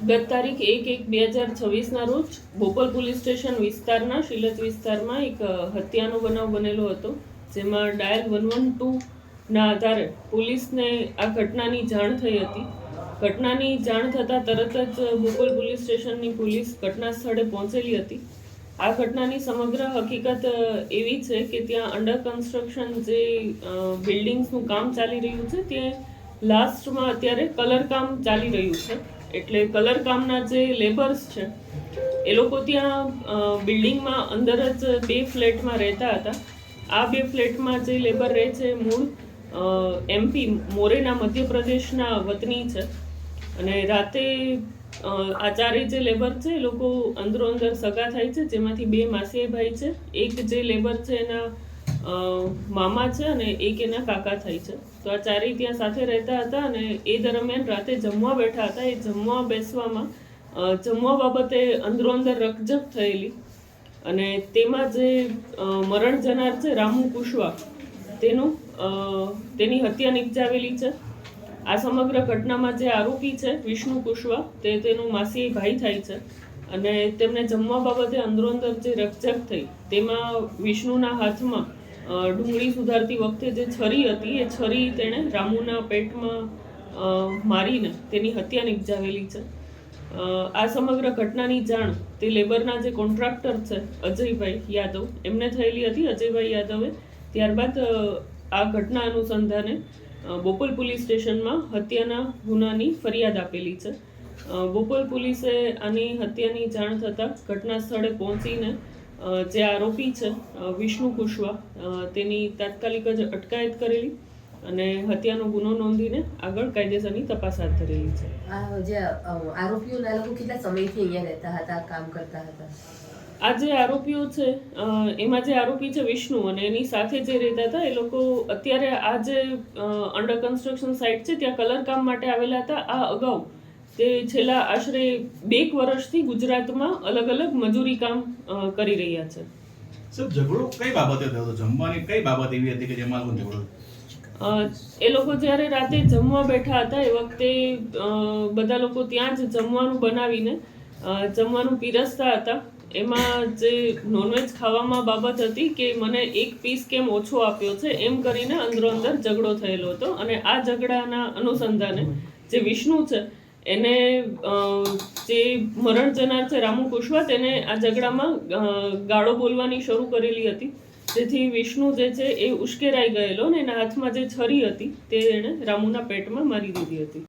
ગત તારીખ 1/1/2026 રોજ બોપલ પોલીસ સ્ટેશન વિસ્તારના શિલજ વિસ્તારમાં એક હત્યાનો બનાવ બનેલો હતો, જેમાં ડાયલ 112ના આધારે પોલીસને આ ઘટનાની જાણ થઈ હતી. ઘટનાની જાણ થતાં તરત જ બોપલ પોલીસ સ્ટેશનની પોલીસ ઘટના સ્થળે પહોંચેલી હતી. આ ઘટનાની સમગ્ર હકીકત એવી છે કે ત્યાં અંડર કન્સ્ટ્રક્શન જે બિલ્ડિંગ્સનું કામ ચાલી રહ્યું છે, ત્યાં લાસ્ટમાં અત્યારે કલર કામ ચાલી રહ્યું છે. એટલે કલર કામના જે લેબર્સ છે એ લોકો ત્યાં બિલ્ડિંગમાં અંદર જ 2 ફ્લેટમાં રહેતા હતા. આ 2 ફ્લેટમાં જે લેબર રહે છે મૂળ MP મોરેના મધ્યપ્રદેશના વતની છે, અને રાતે આ ચારેય જે લેબર છે એ લોકો અંદરો અંદર સગા થાય છે, જેમાંથી 2 માસીયાઈ ભાઈ છે. એક જે લેબર છે એના મામા છે અને એક એના કાકા થાય છે. તો આ ચારેય ત્યાં સાથે રહેતા હતા, અને એ દરમિયાન રાતે જમવા બેઠા હતા. એ જમવા બેસવામાં જમવા બાબતે અંદરો અંદર રકઝક થયેલી, અને તેમાં જે મરણ જનાર છે રામુ કુશવા, તેની હત્યા નિપજાવેલી છે. આ સમગ્ર ઘટનામાં જે આરોપી છે વિષ્ણુ કુશવા, તેનું માસી ભાઈ થાય છે, અને તેમને જમવા બાબતે અંદરો અંદર જે રકઝક થઈ તેમાં વિષ્ણુના હાથમાં ડુંગળી સુધારતી વખતે જે છરી હતી એ છરી તેણે રામુના પેટમાં મારીને તેની હત્યા નિપજાવેલી છે. આ સમગ્ર ઘટનાની જાણ તે લેબરના જે કોન્ટ્રાક્ટર છે અજયભાઈ યાદવ, એમને થયેલી હતી, અજયભાઈ યાદવે. ત્યારબાદ આ ઘટના અનુસંધાને બોપલ પોલીસ સ્ટેશનમાં હત્યાના ગુનાની ફરિયાદ આપેલી છે. બોપલ પોલીસે આની હત્યાની જાણ થતાં ઘટના સ્થળે પહોંચીને જે આરોપી છે વિષ્ણુ કુશવા, તેની તાત્કાલિક જ અટકાયત કરેલી અને હત્યાનો ગુનો નોંધીને આગળ કાયદેસરની તપાસ હાથ ધરેલી છે. આ જે આરોપીઓના લોકો કેટલા સમયથી અહીંયા રહેતા હતા, કામ કરતા હતા? આ જે આરોપીઓ છે એમાં જે આરોપી છે વિષ્ણુ અને એની સાથે જે રહેતા હતા એ લોકો અત્યારે આ જે અંડર કન્સ્ટ્રક્શન સાઇટ છે ત્યાં કલર કામ માટે આવેલા હતા. આ અગાઉ તે છેલ્લા આશરે 2 વર્ષથી ગુજરાતમાં અલગ અલગ મજૂરી કામ કરી રહ્યા છે. સર, ઝઘડો કઈ બાબતે થયો હતો? જમવાની કઈ બાબત એવી હતી કે જેમાં ઝઘડો? એ લોકો જ્યારે રાતે જમવા બેઠા હતા એ વખતે બધા લોકો ત્યાં જ જમવાનું બનાવીને જમવાનું પીરસતા હતા. એમાં જે નોનવેજ ખાવામાં બાબત હતી કે મને 1 પીસ કેમ ઓછો આપ્યો છે, એમ કરીને અંદરો અંદર ઝઘડો થયેલો હતો. અને આ ઝઘડાના અનુસંધાને જે વિષ્ણુ છે એને જે મરણ જનાર છે રામુ કુશવા, તેને આ ઝઘડામાં ગાળો બોલવાની શરૂ કરેલી હતી, જેથી વિષ્ણુ જે છે એ ઉશ્કેરાઈ ગયેલો અને એના હાથમાં જે છરી હતી તે એણે રામુના પેટમાં મારી દીધી હતી.